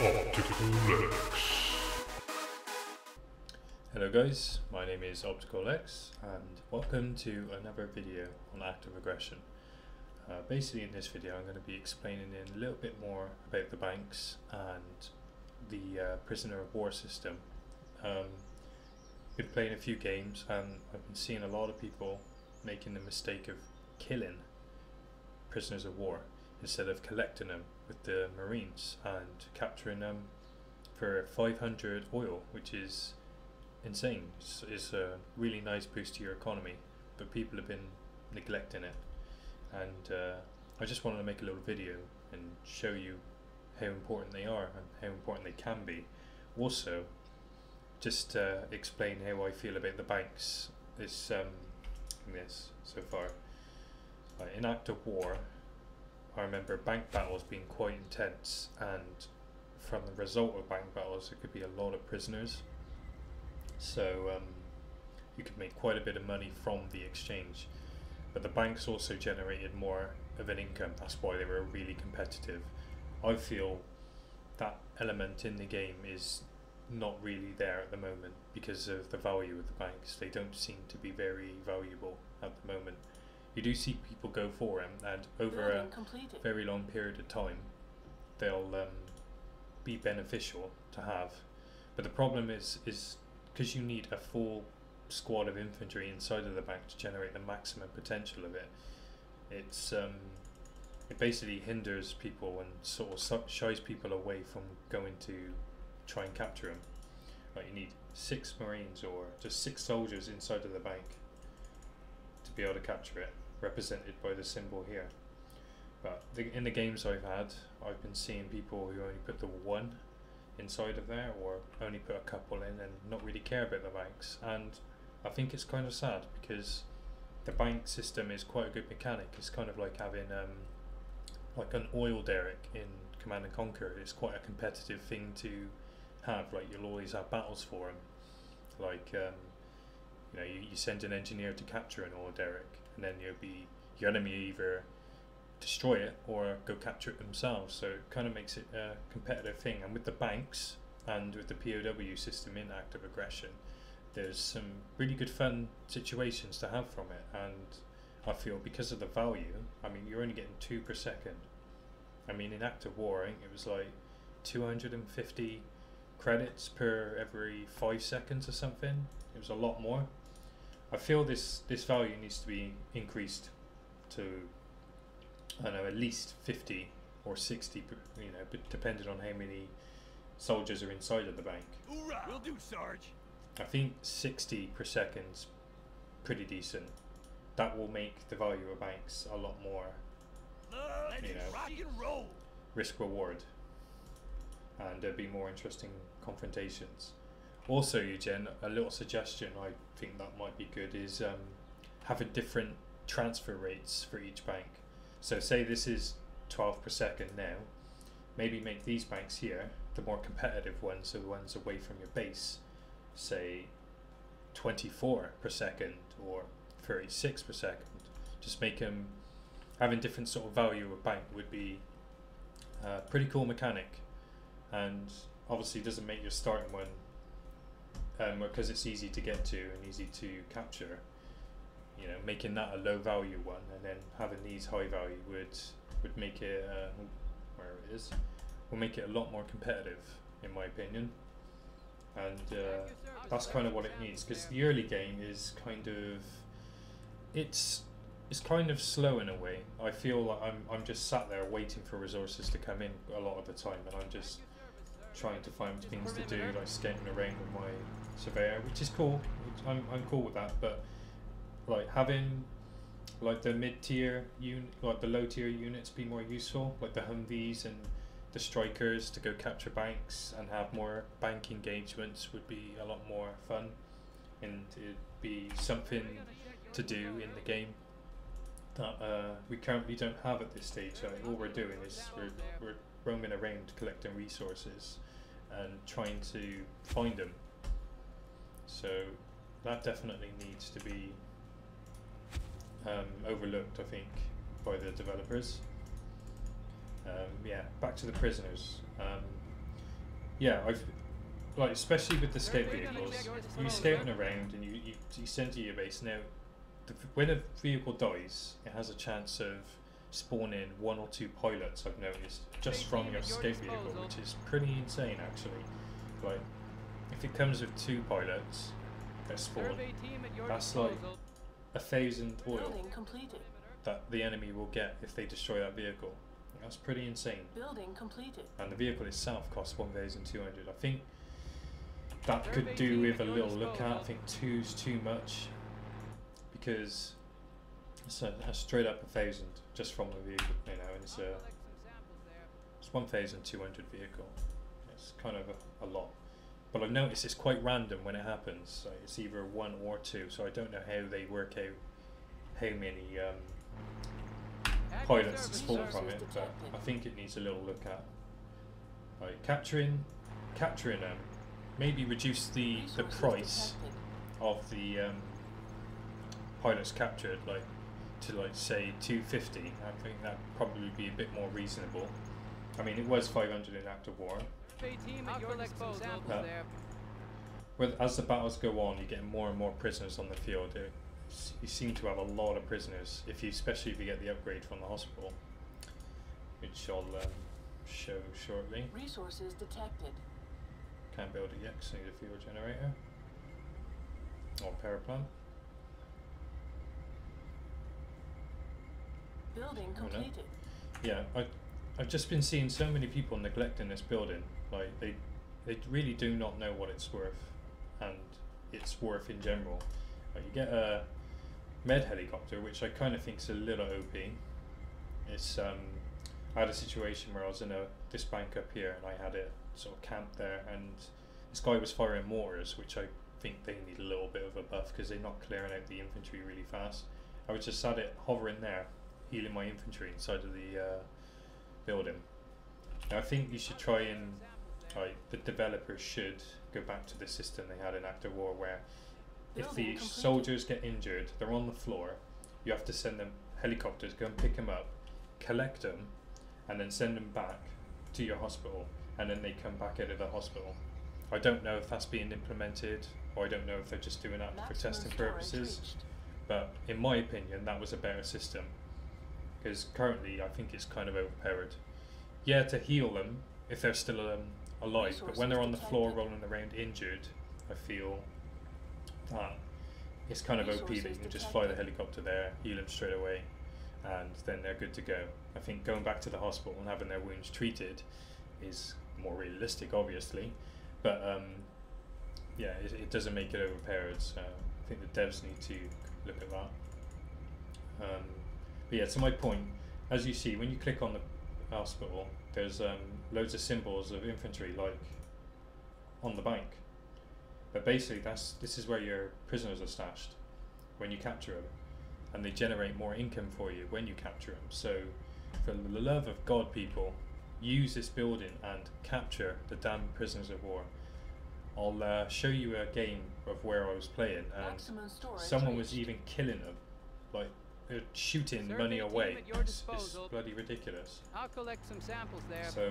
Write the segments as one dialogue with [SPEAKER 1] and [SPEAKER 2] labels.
[SPEAKER 1] Optical X.
[SPEAKER 2] Hello guys, my name is Optical X and welcome to another video on active aggression. Basically in this video I'm going to be explaining in a little bit more about the banks and the prisoner of war system. Been playing a few games and I've been seeing a lot of people making the mistake of killing prisoners of war instead of collecting them with the Marines and capturing them for 500 oil, which is insane. It's a really nice boost to your economy, but people have been neglecting it, and I just wanted to make a little video and show you how important they are and how important they can be. Also, just explain how I feel about the banks this so far. In active war, I remember bank battles being quite intense, and from the result of bank battles there could be a lot of prisoners, so you could make quite a bit of money from the exchange, but the banks also generated more of an income. That's why they were really competitive. I feel that element in the game is not really there at the moment because of the value of the banks. They don't seem to be very valuable at the moment. You do see people go for them, and over a very long period of time they'll be beneficial to have, but the problem is because you need a full squad of infantry inside of the bank to generate the maximum potential of it. It basically hinders people and sort of shies people away from going to try and capture them. Like, you need 6 Marines or just 6 soldiers inside of the bank to be able to capture it, represented by the symbol here. But in the games I've had, I've been seeing people who only put the 1 inside of there, or only put a couple in and not really care about the banks. And I think it's kind of sad, because the bank system is quite a good mechanic. It's kind of like having like an oil derrick in Command and Conquer. It's quite a competitive thing to have. Like, you'll always have battles for them. Like you know, you send an engineer to capture an oil derrick, and then your enemy either destroy it or go capture it themselves. So it kind of makes it a competitive thing. And with the banks and with the PoW system in active aggression, there's some really good fun situations to have from it. And I feel because of the value, I mean, you're only getting 2 per second. I mean, in active war, I think it was like 250 credits per every 5 seconds or something. It was a lot more. I feel this value needs to be increased to, I don't know, at least 50 or 60, you know, but depending on how many soldiers are inside of the bank.
[SPEAKER 3] Hoorah! Will do, Sarge.
[SPEAKER 2] I think 60 per second's pretty decent. That will make the value of banks a lot more, you know,
[SPEAKER 3] rock and roll.
[SPEAKER 2] risk reward, and there'll be more interesting confrontations. Also, Eugene, a little suggestion I think that might be good is having different transfer rates for each bank. So say this is 12 per second now, maybe make these banks here, the more competitive ones, so the ones away from your base, say 24 per second or 36 per second. Just make them, having different sort of value of bank would be a pretty cool mechanic, and obviously doesn't make your starting one, because it's easy to get to and easy to capture, you know, making that a low value one and then having these high value would make it where it is, will make it a lot more competitive, in my opinion. And that's kind of what it needs, because the early game is kind of, it's kind of slow in a way. I feel like I'm just sat there waiting for resources to come in a lot of the time, and I'm just trying to find things to do, like skating around with my surveyor, which is cool. I'm cool with that, but like having like the mid-tier like the low-tier units be more useful, like the Humvees and the Strikers, to go capture banks and have more bank engagements would be a lot more fun, and it'd be something to do in the game that we currently don't have at this stage. All we're doing is we're roaming around collecting resources and trying to find them. So that definitely needs to be overlooked, I think, by the developers. Yeah, back to the prisoners. yeah, I've like especially with the scout vehicles, you scouting around and you send to your base. Now, when a vehicle dies, it has a chance of spawning 1 or 2 pilots. I've noticed just from your scout vehicle, which is pretty insane actually. Like, if it comes with 2 pilots that spawn, that's like 1,000 oil
[SPEAKER 1] Building completed.
[SPEAKER 2] that the enemy will get if they destroy that vehicle. That's pretty insane.
[SPEAKER 1] Building completed.
[SPEAKER 2] And the vehicle itself costs 1,200. I think that could do with a little look at. I think 2's too much because it's a straight up 1,000 just from the vehicle, you know, and it's 1,200 vehicle. It's kind of a lot. But I've noticed it's quite random when it happens. Like it's either 1 or 2, so I don't know how they work out how many pilots to spawn from it, but I think it needs a little look at. Like capturing them, maybe reduce the price of the pilots captured, like to like say 250. I think that'd probably be a bit more reasonable. I mean, it was 500 in active war. But as the battles go on, you get more and more prisoners on the field. You seem to have a lot of prisoners, especially if you get the upgrade from the hospital, which I'll show shortly.
[SPEAKER 1] Resources detected.
[SPEAKER 2] Can't build it yet because I need a fuel generator or power plant.
[SPEAKER 1] Building completed.
[SPEAKER 2] Yeah, I've just been seeing so many people neglecting this building. Like they really do not know what it's worth, and its worth in general. Like you get a med helicopter, which I kind of think is a little OP. It's I had a situation where I was in this bank up here, and I had it sort of camped there, and this guy was firing mortars, which I think they need a little bit of a buff because they're not clearing out the infantry really fast. I was just sat it hovering there, healing my infantry inside of the building. Now I think you should try and the developers should go back to the system they had in Active War, where if the soldiers get injured, they're on the floor, you have to send them helicopters, go and pick them up, collect them, and then send them back to your hospital, and then they come back out of the hospital. I don't know if that's being implemented, or I don't know if they're just doing that for testing purposes, but in my opinion that was a better system, because currently I think it's kind of overpowered. Yeah, to heal them if they're still alive, but when they're on the floor rolling around injured, I feel that it's kind of OP that you can just fly the helicopter there, heal them straight away, and then they're good to go. I think going back to the hospital and having their wounds treated is more realistic, obviously, but yeah, it doesn't make it overpowered, so I think the devs need to look at that. But yeah, to my point, as you see, when you click on the hospital, there's loads of symbols of infantry, like on the bank. But basically, this is where your prisoners are stashed when you capture them, and they generate more income for you when you capture them. So, for the love of God, people, use this building and capture the damn prisoners of war. I'll show you a game of where I was playing, and someone was even killing them, like shooting money away. It's bloody ridiculous.
[SPEAKER 4] I'll collect some samples there.
[SPEAKER 2] So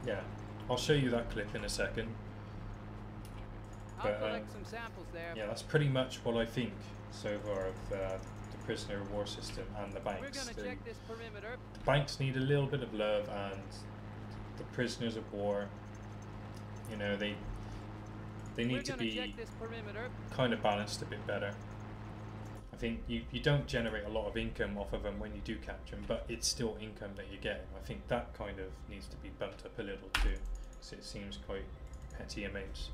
[SPEAKER 2] yeah, I'll show you that clip in a second. But
[SPEAKER 4] some samples there.
[SPEAKER 2] yeah, that's pretty much what I think so far of the prisoner of war system and the banks.
[SPEAKER 4] We're gonna check this perimeter.
[SPEAKER 2] The banks need a little bit of love, and the prisoners of war, you know, they need to be kind of balanced a bit better. I think you don't generate a lot of income off of them when you do capture them, but it's still income that you're getting. I think that kind of needs to be bumped up a little too, because it seems quite petty amounts.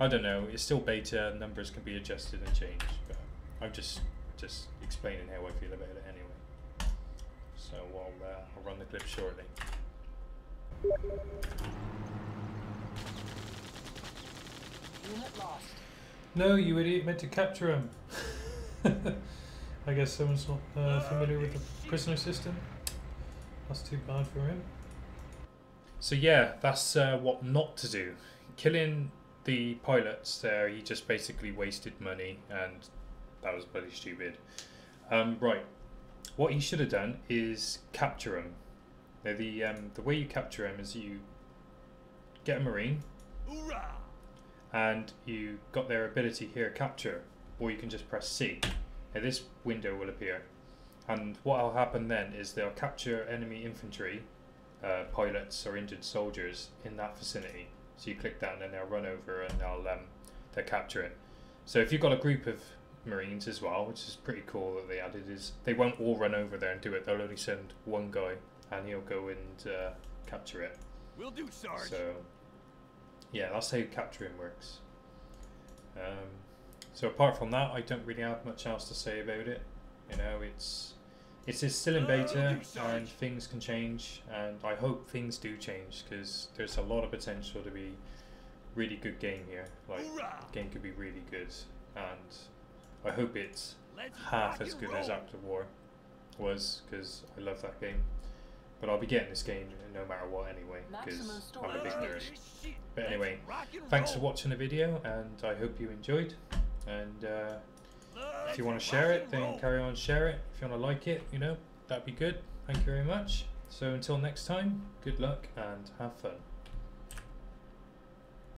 [SPEAKER 2] I don't know, it's still beta, numbers can be adjusted and changed, but I'm just explaining how I feel about it anyway. So I'll run the clip shortly.
[SPEAKER 1] Unit lost.
[SPEAKER 2] No, you idiot, meant to capture him. I guess someone's not familiar with the prisoner system. That's too bad for him. So yeah, that's what not to do. Killing the pilots there, he just basically wasted money, and that was bloody stupid. Right, what he should have done is capture him. Now the way you capture him is you get a Marine,
[SPEAKER 3] Hoorah!
[SPEAKER 2] and you got their ability here, capture, or you can just press C. Now this window will appear, and what will happen then is they'll capture enemy infantry, pilots or injured soldiers in that vicinity. So you click that and then they'll run over and they'll capture it. So if you've got a group of Marines as well, which is pretty cool that they added, is they won't all run over there and do it. They'll only send one guy and he'll go and capture it.
[SPEAKER 3] Will do, Sarge.
[SPEAKER 2] So yeah, that's how capturing works. So apart from that, I don't really have much else to say about it. You know, it's still in beta and things can change, and I hope things do change because there's a lot of potential to be really good game here. Like,
[SPEAKER 3] Hoorah!
[SPEAKER 2] the game could be really good, and I hope it's
[SPEAKER 3] Let's
[SPEAKER 2] half
[SPEAKER 3] rock
[SPEAKER 2] as
[SPEAKER 3] and
[SPEAKER 2] good as
[SPEAKER 3] roll.
[SPEAKER 2] Act of War was, because I love that game. But I'll be getting this game no matter what anyway, because
[SPEAKER 1] Maximum
[SPEAKER 2] I'm a big
[SPEAKER 1] storage.
[SPEAKER 2] nerd.
[SPEAKER 3] Shit.
[SPEAKER 2] But
[SPEAKER 3] Let's
[SPEAKER 2] anyway,
[SPEAKER 3] rock and
[SPEAKER 2] thanks for
[SPEAKER 3] roll.
[SPEAKER 2] watching the video, and I hope you enjoyed. And if you want
[SPEAKER 3] Let's
[SPEAKER 2] to share
[SPEAKER 3] rock
[SPEAKER 2] it,
[SPEAKER 3] and
[SPEAKER 2] then
[SPEAKER 3] roll.
[SPEAKER 2] carry on share it. If you want to like it, you know, that'd be good. Thank you very much. So until next time, good luck and have fun.